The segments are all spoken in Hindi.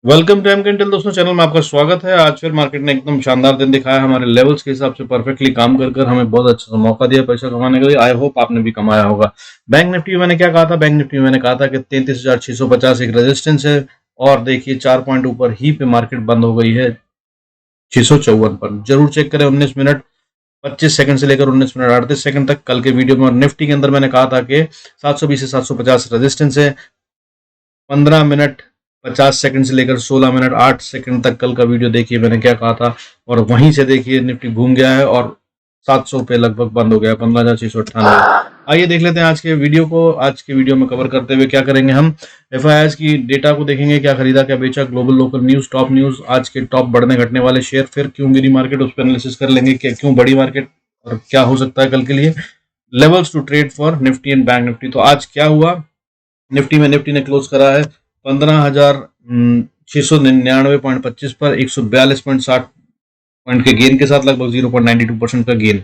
वेलकम टू एमकेंटल दोस्तों, चैनल में आपका स्वागत है। आज फिर मार्केट ने एकदम शानदार दिन दिखाया। हमारे लेवल्स के हिसाब से परफेक्टली काम कर कर हमें बहुत अच्छा मौका दिया पैसा कमाने के लिए। आई होप आपने भी कमाया होगा। बैंक निफ्टी में मैंने क्या कहा था? बैंक निफ्टी में मैंने कहा था कि 33,650 एक रेजिस्टेंस है, और देखिए 4 पॉइंट ऊपर ही पे मार्केट बंद हो गई है 654 पर। जरूर चेक करें 19 मिनट 25 सेकंड से लेकर 19 मिनट 38 सेकंड तक कल के वीडियो में। और निफ्टी के अंदर मैंने कहा था कि 720 से 750 रेजिस्टेंस है, 15 मिनट 50 सेकंड से लेकर 16 मिनट 8 सेकंड तक कल का वीडियो देखिए मैंने क्या कहा था। और वहीं से देखिए निफ्टी घूम गया है और 700 पे लगभग बंद हो गया, 15,698। आइए देख लेते हैं आज के वीडियो को। आज के वीडियो में कवर करते हुए क्या करेंगे हम? एफआईआईज की डेटा को देखेंगे, क्या खरीदा क्या बेचा, global local news, top news, आज के टॉप बढ़ने घटने वाले शेयर, फिर क्यों गिरी मार्केट उस पर एनालिसिस कर लेंगे, क्यों बड़ी मार्केट और क्या हो सकता है कल के लिए। Levels to trade for Nifty and bank Nifty. तो आज क्या हुआ निफ्टी में? निफ्टी ने क्लोज करा है 15,699.25 पर 142.60 पॉइंट के गेन के साथ, लगभग 0.92% का गेन।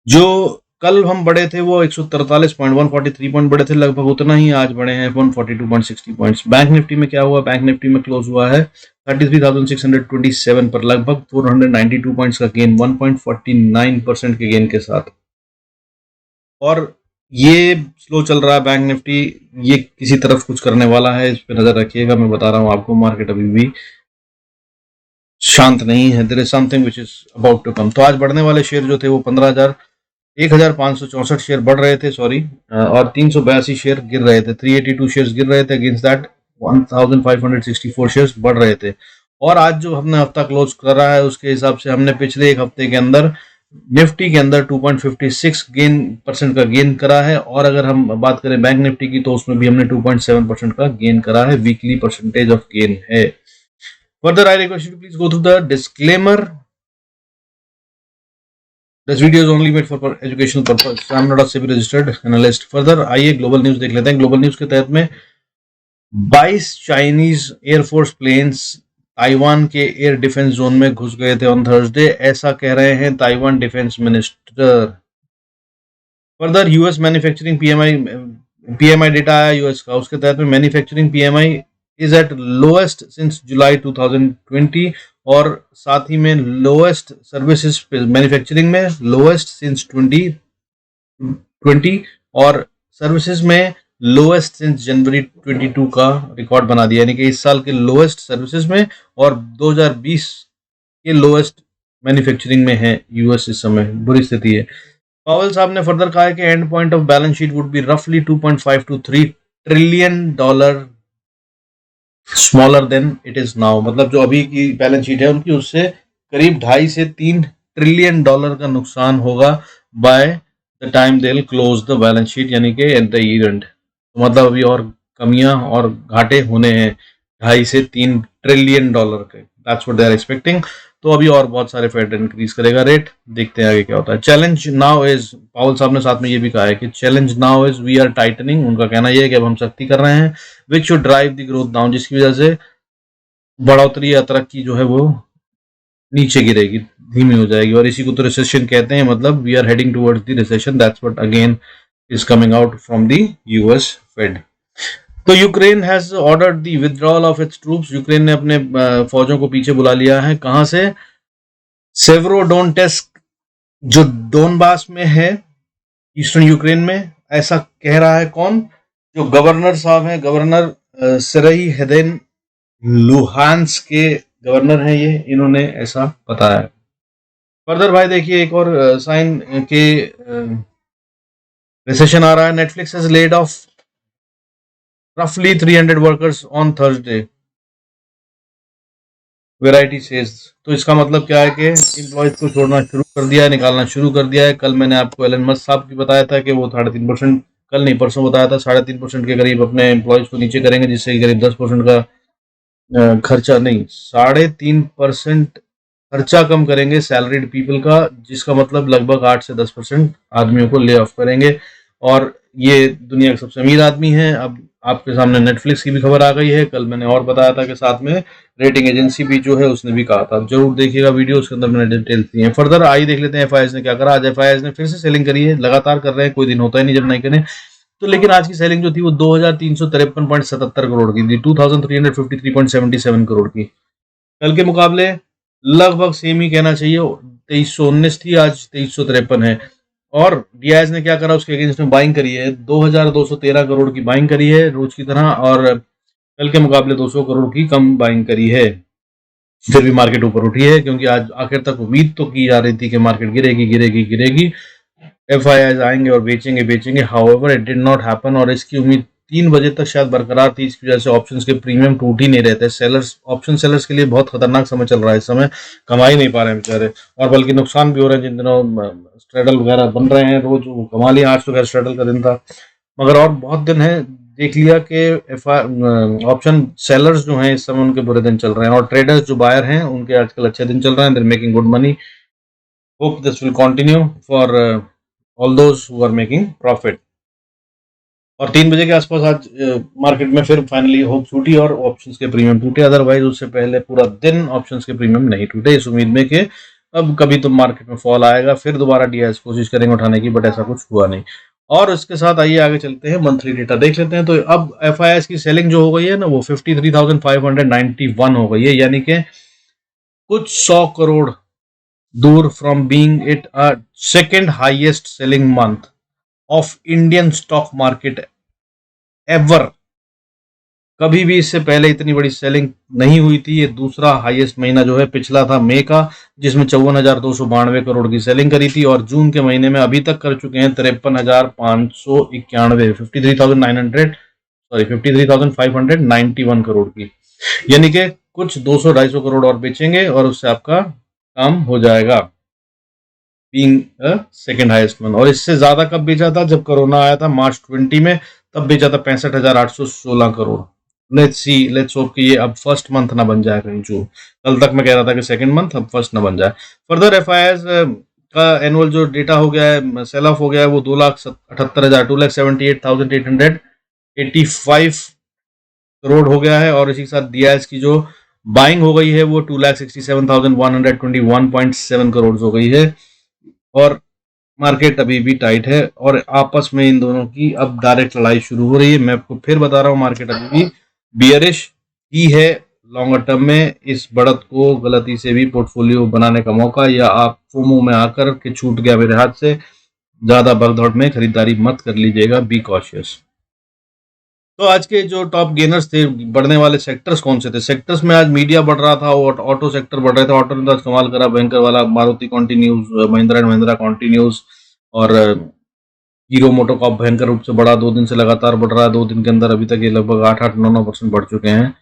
जो कल हम बढ़े थे वो 143 पॉइंट बढ़े थे, लगभग उतना ही आज बढ़े हैं 142.60 पॉइंट्स। बैंक निफ्टी में क्या हुआ? बैंक निफ्टी में क्लोज हुआ है 33,627 पर, लगभग 492 पॉइंट्स का गेन, 1.49% के गेन के साथ। और ये स्लो चल रहा है बैंक निफ्टी, ये किसी तरफ कुछ करने वाला है, इस पे नजर रखिएगा। मैं बता रहा हूं आपको, मार्केट अभी भी शांत नहीं है। There is something which is about to come. तो आज बढ़ने वाले शेयर जो थे वो 15,564 शेयर बढ़ रहे थे, सॉरी, और 382 शेयर गिर रहे थे। 382 शेयर गिर रहे थे, अगेंस्ट दैट 1564 शेयर बढ़ रहे थे। और आज जो हमने हफ्ता क्लोज कर रहा है उसके हिसाब से हमने पिछले एक हफ्ते के अंदर निफ्टी के अंदर 2.56 गेन परसेंट का गेन करा है। और अगर हम बात करें बैंक निफ्टी की तो उसमें भी हमने 2.7% का गेन करा है, वीकली परसेंटेज ऑफ गेन है। Further I request you please go through the disclaimer. This video is only made for educational purpose. I am not a SEBI registered analyst. Further आइए ग्लोबल न्यूज देख लेते हैं। ग्लोबल न्यूज के तहत में 22 चाइनीज एयरफोर्स प्लेन्स ताइवान के एयर डिफेंस जोन में घुस गए थे ऑन थर्सडे, ऐसा कह रहे हैं Taiwan defence minister. Further US manufacturing PMI data आया यूएस का, उसके तहत में manufacturing PMI is eight lowest since जुलाई 2020, और साथ ही में लोएस्ट सर्विसेज मैन्युफैक्चरिंग में लोएस्ट सिंस 2020, और सर्विसेज में लोएस्ट सिंस जनवरी 22 का रिकॉर्ड बना दिया, यानी कि इस साल के लोएस्ट सर्विसेज में और 2020 के लोएस्ट मैन्युफैक्चरिंग में है यूएस। इस समय बुरी स्थिति है। पावेल साहब ने फर्दर कहा है कि and point of balance sheet would be रफली 2.5 to 3 trillion dollar smaller than it is now. मतलब जो अभी की बैलेंस शीट है उनकी, उससे करीब 2.5 से 3 ट्रिलियन डॉलर का नुकसान होगा by the time they will close the balance sheet, यानी कि एट द ईयर एंड। तो मतलब अभी और कमियां और घाटे होने हैं 2.5 से 3 ट्रिलियन डॉलर के। That's what they are expecting. तो अभी और बहुत सारे फेड इंक्रीज करेगा रेट, देखते हैं आगे क्या होता है। चैलेंज नाउ इज, पावल साहब ने साथ में ये भी कहा है कि challenge now is we are tightening. उनका कहना यह है कि अब हम सख्ती कर रहे हैं, which should drive the growth down, जिसकी वजह से बढ़ोतरी या तरक्की जो है वो नीचे गिरेगी, धीमी हो जाएगी। और इसी को तो रिसेशन कहते हैं, मतलब we are heading towards the recession. That's what again is coming out from the US Fed. तो Ukraine has ordered the withdrawal of its troops. Ukraine ने अपने फौजों को पीछे बुला लिया है। कहां से? सेवरोडोनेट्स्क, जो डोनबास में है, ईस्टर्न यूक्रेन में। ऐसा कह रहा है कौन? जो गवर्नर साहब हैं, गवर्नर सेरही हेदेन, लुहान्स के गवर्नर हैं ये, इन्होंने ऐसा बताया है। फर्दर भाई देखिए एक और साइन के रिसेशन आ रहा है। Netflix has laid off roughly 300 workers on Thursday, Variety says। तो इसका मतलब क्या है कि एम्प्लॉयज को छोड़ना शुरू कर दिया है, निकालना शुरू कर दिया है। कल मैंने आपको एलन मस्क साहब की बताया था कि वो 3.5%, कल नहीं परसों बताया था, 3.5% के करीब अपने एम्प्लॉयज को नीचे करेंगे, जिससे करीब 10% का खर्चा, नहीं 3.5% खर्चा कम करेंगे सैलरीड पीपल का, जिसका मतलब लगभग 8 से 10% आदमियों को ले ऑफ करेंगे। और ये दुनिया के सबसे अमीर आदमी हैं। अब आपके सामने नेटफ्लिक्स की भी खबर आ गई है। कल मैंने और बताया था कि साथ में रेटिंग एजेंसी भी जो है उसने भी कहा था। जरूर देखिएगा वीडियो, उसके अंदर मैंने डिटेल्स दी है। फर्दर आई देख लेते हैं एफआईआईज ने क्या करा। आज एफआईआईज ने फिर से सेलिंग करी है, लगातार कर रहे हैं, कोई दिन होता ही नहीं जब नहीं करें। तो लेकिन आज की सेलिंग जो थी वो 2353.77 करोड़ की थी, 2353.77 करोड़ की। कल के मुकाबले लगभग सेम ही कहना चाहिए, 2319 थी, आज 2353 है। और डीआईएस ने क्या करा, उसके अगेंस्ट में बाइंग करी है, 2213 करोड़ की बाइंग करी है रोज की तरह, और कल के मुकाबले 200 करोड़ की कम बाइंग करी है। फिर भी मार्केट ऊपर उठी है, क्योंकि आज आखिर तक उम्मीद तो की जा रही थी कि मार्केट गिरेगी गिरेगी गिरेगी, एफआईआई आएंगे और बेचेंगे बेचेंगे। However it did not happen, और इसकी उम्मीद 3 बजे तक शायद बरकरार थी। इसकी वजह से ऑप्शंस के प्रीमियम टूट ही नहीं रहते। सेलर्स, ऑप्शन सेलर्स के लिए बहुत खतरनाक समय चल रहा है इस समय, कमा ही नहीं पा रहे हैं बेचारे, और बल्कि नुकसान भी हो रहे हैं। जिन दिनों स्ट्रेडल वगैरह बन रहे हैं रोज, वो कमा लिया। आज तो खैर स्ट्रेडल का दिन था, मगर और बहुत दिन है। देख लिया कि ऑप्शन सेलर्स जो हैं इस समय उनके बुरे दिन चल रहे हैं, और ट्रेडर्स जो बायर हैं उनके आजकल अच्छे दिन चल रहे हैं। They're making good money. Hope this will continue for all those who are making profit. और 3 बजे के आसपास आज मार्केट में फिर फाइनली होप छूटी और ऑप्शंस के प्रीमियम टूटे। अदरवाइज उससे पहले पूरा दिन ऑप्शंस के प्रीमियम नहीं टूटे, इस उम्मीद में कि अब कभी तो मार्केट में फॉल आएगा, फिर दोबारा डीआईएस कोशिश करेंगे उठाने की, बट ऐसा कुछ हुआ नहीं। और इसके साथ आइए आगे चलते हैं, मंथली डेटा देख लेते हैं। तो अब एफआईआई की सेलिंग जो हो गई है ना, वो 53,591 हो गई है, यानी कि कुछ 100 करोड़ दूर from being it a second highest selling month of Indian stock market ever. कभी भी इससे पहले इतनी बड़ी सेलिंग नहीं हुई थी। ये दूसरा हाईएस्ट महीना जो है पिछला था मई का, जिसमें 54,292 करोड़ की सेलिंग करी थी, और जून के महीने में अभी तक कर चुके हैं 53,591, 53,900 सॉरी 53,591 करोड़ की। यानी कि कुछ 200-250 करोड़ और बेचेंगे और उससे आपका काम हो जाएगा, बीइंग सेकेंड हाईएस्ट मंथ। और इससे ज्यादा कब बेचा था, जब कोरोना आया था मार्च 20 में, तब बेचा था 65,816 करोड़। लेट्स होप कि ये अब फर्स्ट मंथ ना बन जाए कहीं जून। कल तक मैं कह रहा था कि सेकंड मंथ, अब फर्स्ट ना बन जाए। फर्दर एफआईआई का एनुअल जो डेटा हो गया है, सेल ऑफ हो गया है, वो 2,78,000 2,78,885 करोड़ हो गया है। और इसी के साथ डीआईएस की जो बाइंग हो गई है वो 2,67,121.7 करोड़ हो गई है। और मार्केट अभी भी टाइट है, और आपस में इन दोनों की अब डायरेक्ट लड़ाई शुरू हो रही है। मैं आपको फिर बता रहा हूँ, मार्केट अभी भी बियरिश ही है लॉन्गर टर्म में। इस बढ़त को गलती से भी पोर्टफोलियो बनाने का मौका, या आप फोमो में आकर के छूट गया मेरे हाथ से, ज्यादा भगदौड़ में खरीदारी मत कर लीजिएगा, बी कॉशियस। तो आज के जो टॉप गेनर्स थे, बढ़ने वाले सेक्टर्स कौन से थे? सेक्टर्स में आज मीडिया बढ़ रहा था, ऑटो सेक्टर बढ़ रहे थे। ऑटो ने तो आज कमाल करा, बैंकर वाला, Maruti continues, Mahindra and Mahindra continues, और हीरो मोटोकॉर्प भयंकर रूप से बढ़ा, 2 दिन से लगातार बढ़ रहा है। 2 दिन के अंदर अभी तक ये लगभग 8-9% बढ़ चुके हैं।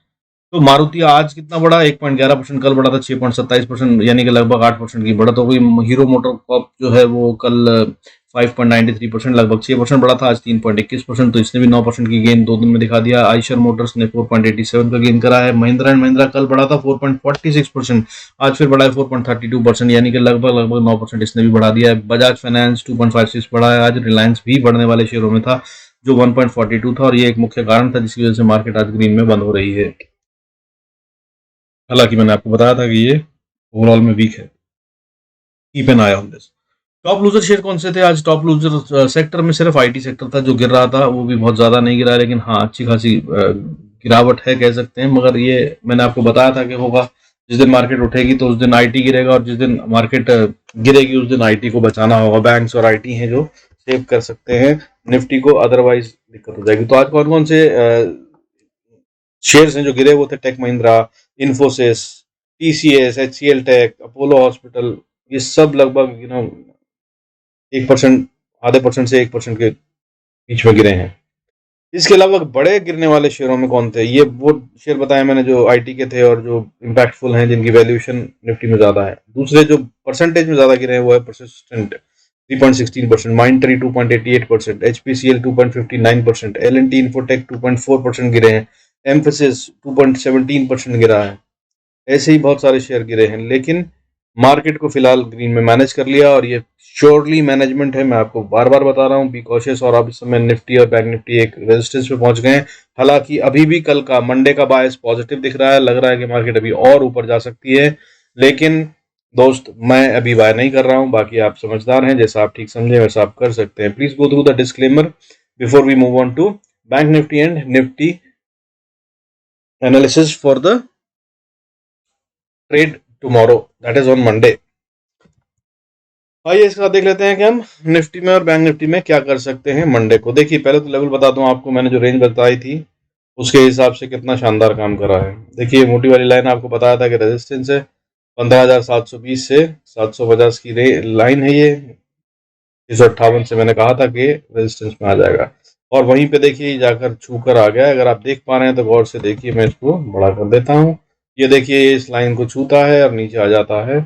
तो मारुति आज कितना बढ़ा, 1.11%, कल बढ़ा था 6.27%, यानी कि लगभग 8% की बढ़त हो गई। हीरो मोटोकॉर्प जो है वो कल 5.93%, लगभग 6% बढ़ा था, आज 3.21%, तो इसने भी 9% की गेन 2 दिन में दिखा दिया। आइशर मोटर्स ने 4.87 का गेन करा है। महिंद्रा एंड महिंद्रा कल बढ़ा था 4.46%, आज फिर बढ़ा है 4.32%, यानी कि लगभग 9% इसने भी बढ़ा दिया है। बजाज फाइनेंस 2.56 बढ़ा है आज। रिलायंस भी बढ़ने वाले शेयरों में था, जो 1.42 था, और ये एक मुख्य कारण था जिसकी वजह से मार्केट आज ग्रीन में बंद हो रही है। हालांकि मैंने आपको बताया था कि ये ओवरऑल में वीक है। Keep an I on this. Top loser share कौन से थे आज? टॉप लूजर सेक्टर में सिर्फ आईटी सेक्टर था जो गिर रहा था, वो भी बहुत ज्यादा नहीं गिरा, लेकिन हाँ अच्छी खासी गिरावट है कह सकते हैं। मगर ये मैंने आपको बताया था कि होगा, जिस दिन मार्केट उठेगी तो उस दिन आईटी गिरेगा, और जिस दिन मार्केट गिरेगी उस दिन आईटी को बचाना होगा। बैंक्स और आईटी हैं जो सेव कर सकते हैं निफ्टी को, अदरवाइज दिक्कत हो जाएगी। तो आज कौन कौन से शेयर्स हैं जो गिरे? वो थे tech Mahindra, Infosys, TCS, HCL tech, Apollo hospital, ये सब लगभग 1%, आधे परसेंट से 1% के बीच में गिरे हैं। इसके अलावा बड़े गिरने वाले शेयरों में कौन थे? ये वो शेयर बताए मैंने जो आईटी के थे और जो इम्पैक्टफुल हैं, जिनकी वैल्यूएशन निफ्टी में ज्यादा है। दूसरे जो परसेंटेज में ज्यादा गिरे हैं वो है persistent 3.16%, Mindtree 2.88%, HPCL 2.59%, L&T infotech 2.4% गिरे हैं, एम्फेसिस 2.17% गिरा है। ऐसे ही बहुत सारे शेयर गिरे हैं, लेकिन मार्केट को फिलहाल ग्रीन में मैनेज कर लिया, और ये श्योरली मैनेजमेंट है। मैं आपको बार बार बता रहा हूँ, बी कॉशियस। और अब इस समय निफ्टी और बैंक निफ्टी एक रेजिस्टेंस पे पहुंच गए हैं। हालांकि अभी भी कल का मंडे का बायस पॉजिटिव दिख रहा है, लग रहा है कि मार्केट अभी और ऊपर जा सकती है, लेकिन दोस्त मैं अभी बाय नहीं कर रहा हूँ। बाकी आप समझदार हैं, जैसा आप ठीक समझे वैसा आप कर सकते हैं। Please go through the disclaimer before we move on to Bank Nifty and Nifty analysis for the trade tomorrow, that is on Monday. आइए इसके बाद देख लेते हैं कि हम निफ्टी में और बैंक निफ्टी में क्या कर सकते हैं मंडे को। देखिए पहले तो लेवल बता दूं आपको, मैंने जो रेंज बताई थी उसके हिसाब से कितना शानदार काम करा है। देखिए मोटी वाली लाइन आपको बताया था कि रेजिस्टेंस है 15,720 से 750 की लाइन है, ये 658 से मैंने कहा था कि रेजिस्टेंस में आ जाएगा, और वहीं पे देखिए जाकर छू कर आ गया। अगर आप देख पा रहे हैं तो गौर से देखिए, मैं इसको बड़ा कर देता हूँ। ये देखिए इस लाइन को छूता है और नीचे आ जाता है।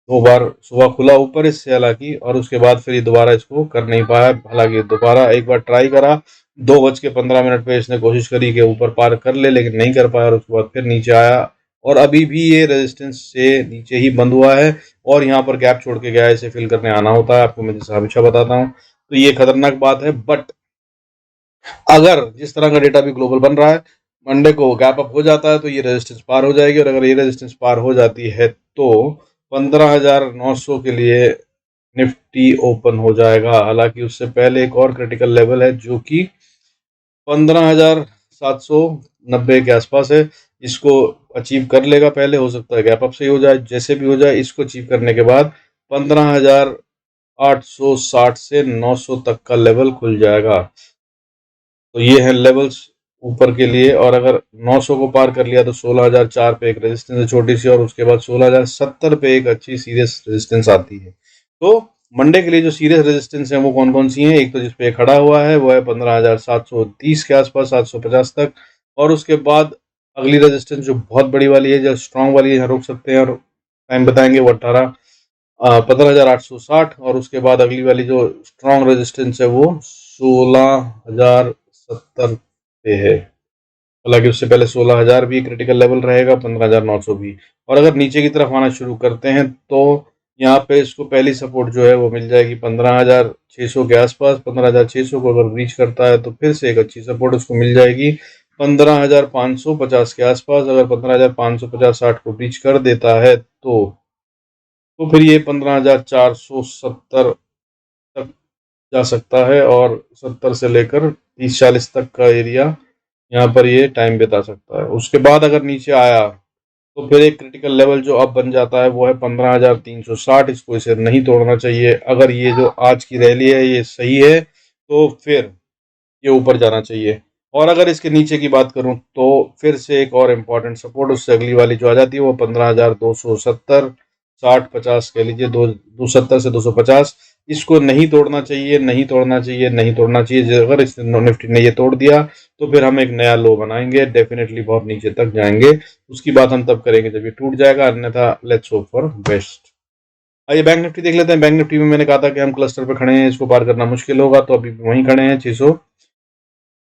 2 बार सुबह खुला ऊपर इससे हालांकि, और उसके बाद फिर ये दोबारा इसको कर नहीं पाया। हालांकि दोबारा एक बार ट्राई करा, 2:15 पे इसने कोशिश करी कि ऊपर पार कर ले, लेकिन नहीं कर पाया, और उसके बाद फिर नीचे आया और अभी भी ये रेजिस्टेंस से नीचे ही बंद हुआ है और यहाँ पर गैप छोड़ के गया है। इसे फिल करने आना होता है आपको, मैं जैसा हमेशा बताता हूँ। तो ये खतरनाक बात है, बट अगर जिस तरह का डेटा भी ग्लोबल बन रहा है, मंडे को गैप अप हो जाता है तो ये रेजिस्टेंस पार हो जाएगी, और अगर ये रेजिस्टेंस पार हो जाती है तो 15,900 के लिए निफ्टी ओपन हो जाएगा। हालांकि उससे पहले एक और क्रिटिकल लेवल है जो कि 15,790 के आसपास है। इसको अचीव कर लेगा, पहले हो सकता है गैप अप से ही हो जाए, जैसे भी हो जाए इसको अचीव करने के बाद 15,860 से 900 तक का लेवल खुल जाएगा। तो ये है लेवल्स ऊपर के लिए, और अगर 900 को पार कर लिया तो 16,004 पे एक रेजिस्टेंस है छोटी सी, और उसके बाद 16,070 पे एक अच्छी सीरियस रेजिस्टेंस आती है। तो मंडे के लिए जो सीरियस रेजिस्टेंस है वो कौन कौन सी हैं? एक तो जिसपे खड़ा हुआ है वो है 15,730 के आसपास, 750 तक, और उसके बाद अगली रेजिस्टेंस जो बहुत बड़ी वाली है, जो स्ट्रांग वाली है, रोक सकते हैं और टाइम बताएंगे, वो 15,860, और उसके बाद अगली वाली जो स्ट्रांग रेजिस्टेंस है वो 16,070 पे है। हालांकि उससे पहले 16,000 भी क्रिटिकल लेवल रहेगा, 15,900 भी। और अगर नीचे की तरफ आना शुरू करते हैं तो यहाँ पे इसको पहली सपोर्ट जो है वो मिल जाएगी 15,600 के आसपास। 15,600 को अगर रीच करता है तो फिर से एक अच्छी सपोर्ट उसको मिल जाएगी 15,550 के आसपास। अगर 15,550-60 को रीच कर देता है तो फिर ये 15,470 तक जा सकता है, और 70 से लेकर 30-40 तक का एरिया यहाँ पर ये टाइम बिता सकता है। उसके बाद अगर नीचे आया तो फिर एक क्रिटिकल लेवल जो अब बन जाता है वो है 15,360। इसको इसे नहीं तोड़ना चाहिए। अगर ये जो आज की रैली है ये सही है तो फिर ये ऊपर जाना चाहिए। और अगर इसके नीचे की बात करूं तो फिर से एक और इम्पोर्टेंट सपोर्ट उससे अगली वाली जो आ जाती है वो 15,270, 60-50 कह लीजिए, 270 से 250। इसको नहीं तोड़ना चाहिए, नहीं तोड़ना चाहिए, नहीं तोड़ना चाहिए। अगर इस निफ्टी ने ये तोड़ दिया तो फिर हम एक नया लो बनाएंगे, डेफिनेटली बहुत नीचे तक जाएंगे। उसकी बात हम तब करेंगे जब ये टूट जाएगा, अन्यथा लेट्स होप फॉर बेस्ट। आइए बैंक निफ्टी देख लेते हैं। बैंक निफ्टी में मैंने कहा था कि हम क्लस्टर पे खड़े हैं, इसको पार करना मुश्किल होगा, तो अभी वहीं खड़े हैं।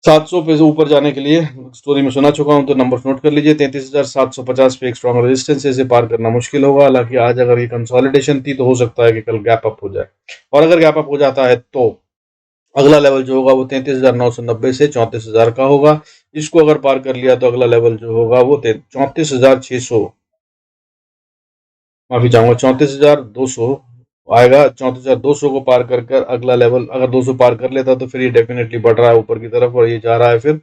700 पे से ऊपर जाने के लिए स्टोरी में सुना चुका हूं तो नंबर नोट कर लीजिए। 33,750 पे एक स्ट्रॉन्ग रेजिस्टेंस है, इसे पार करना मुश्किल होगा। हालांकि आज अगर ये कंसोलिडेशन थी तो हो सकता है कि कल गैप अप हो जाए, और अगर गैप अप हो जाता है तो अगला लेवल जो होगा वो 33,990 से 34,000 का होगा। इसको अगर पार कर लिया तो अगला लेवल जो होगा वो 34,600, माफी चाहूंगा, 34,200 आएगा। 34,200 को पार कर कर अगला लेवल अगर 200 पार कर लेता तो फिर ये डेफिनेटली बढ़ रहा है ऊपर की तरफ, और ये जा रहा है फिर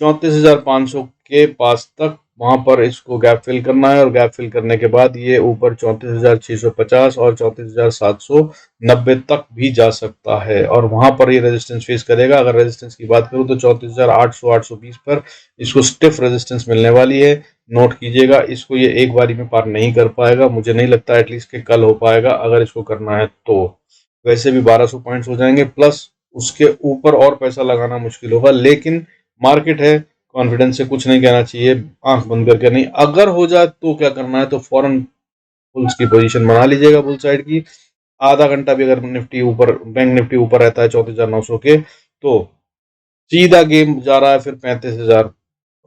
34,500 के पास तक। वहां पर इसको गैप फिल करना है, और गैप फिल करने के बाद ये ऊपर 34,650 और 34,790 तक भी जा सकता है, और वहां पर ये रेजिस्टेंस फेस करेगा। अगर रेजिस्टेंस की बात करूं तो 34,800 820 पर इसको स्टिफ रेजिस्टेंस मिलने वाली है। नोट कीजिएगा, इसको ये एक बारी में पार नहीं कर पाएगा, मुझे नहीं लगता एटलीस्ट कि कल हो पाएगा। अगर इसको करना है तो वैसे भी 1200 पॉइंट्स हो जाएंगे, प्लस उसके ऊपर और पैसा लगाना मुश्किल होगा। लेकिन मार्केट है, कॉन्फिडेंस से कुछ नहीं कहना चाहिए, आंख बंद करके नहीं। अगर हो जाए तो क्या करना है, तो फौरन बुल्स की पोजीशन बना लीजिएगा, बुल साइड की। आधा घंटा भी अगर निफ्टी ऊपर, बैंक निफ्टी ऊपर रहता है 34,900 के, तो सीधा गेम जा रहा है फिर 35,000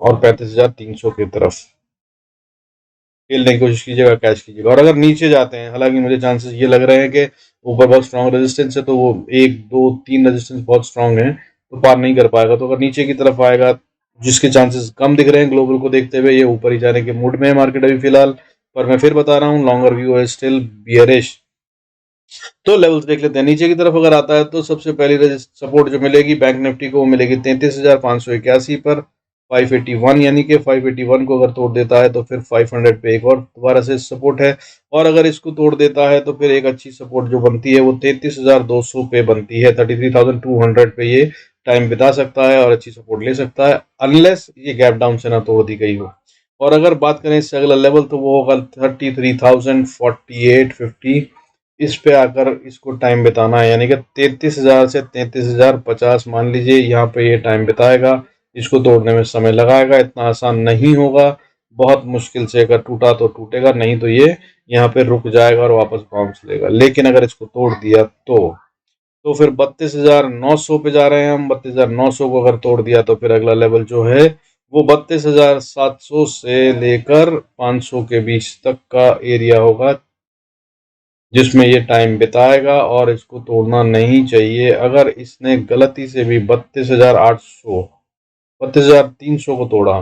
और 35,300 की तरफ। खेलने की कोशिश कीजिएगा, कैश कीजिएगा। और अगर नीचे जाते हैं, हालांकि मुझे चांसेस ये लग रहे हैं कि ऊपर बहुत स्ट्रांग रेजिस्टेंस है, तो वो 1 2 3 रेजिस्टेंस बहुत स्ट्रांग है, तो पार नहीं कर पाएगा। तो अगर नीचे की तरफ आएगा, जिसके चांसेस कम दिख रहे हैं ग्लोबल को देखते हुए, ये ऊपर ही जाने के मूड में है मार्केट अभी फिलहाल। पर मैं फिर बता रहा हूँ, लॉन्गर व्यू है स्टिल बियरिश। तो लेवल्स देख लेते हैं। नीचे की तरफ अगर आता है तो सबसे पहली सपोर्ट जो मिलेगी बैंक निफ्टी को वो मिलेगी 33,581 पर 581, यानी कि 581 को अगर तोड़ देता है तो फिर 500 पे एक और दोबारा से सपोर्ट है, और अगर इसको तोड़ देता है तो फिर एक अच्छी सपोर्ट जो बनती है वो 33,200 पे बनती है। 33,200 पे ये टाइम बिता सकता है और अच्छी सपोर्ट ले सकता है, अनलेस ये गैप डाउन से ना तोड़ दी गई हो। और अगर बात करें इससे अगला लेवल तो वो होगा 33,048.50। इस पे आकर इसको टाइम बिताना है, यानी कि 33,000 से 33,050 मान लीजिए, यहाँ पे ये टाइम बिताएगा। इसको तोड़ने में समय लगाएगा, इतना आसान नहीं होगा, बहुत मुश्किल से अगर टूटा तो टूटेगा, नहीं तो ये यहाँ पे रुक जाएगा और वापस बाउंस लेगा। लेकिन अगर इसको तोड़ दिया तो फिर 32,900 पे जा रहे हैं हम। 32,900 को अगर तोड़ दिया तो फिर अगला लेवल जो है वो 32,700 से लेकर 500 के बीच तक का एरिया होगा, जिसमें ये टाइम बिताएगा और इसको तोड़ना नहीं चाहिए। अगर इसने गलती से भी 32,800 32,300 को तोड़ा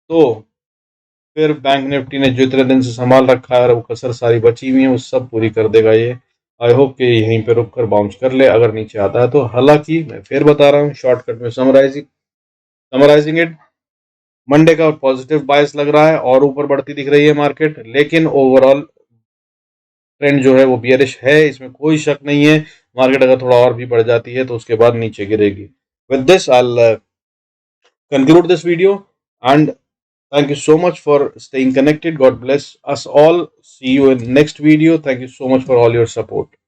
तो फिर बैंक निफ्टी ने जो इतने दिन से संभाल रखा है और वो कसर सारी बची हुई है वो सब पूरी कर देगा ये। आई होप कि यहीं पे रुक कर बाउंस कर ले अगर नीचे आता है तो। हालांकि मैं फिर बता रहा हूँ शॉर्टकट में समराइजिंग इट, मंडे का पॉजिटिव बायस लग रहा है और ऊपर बढ़ती दिख रही है मार्केट, लेकिन ओवरऑल ट्रेंड जो है वो बियरिश है, इसमें कोई शक नहीं है। मार्केट अगर थोड़ा और भी बढ़ जाती है तो उसके बाद नीचे गिरेगी। With this I conclude this video, and thank you so much for staying connected. God bless us all. See you in next video. Thank you so much for all your support.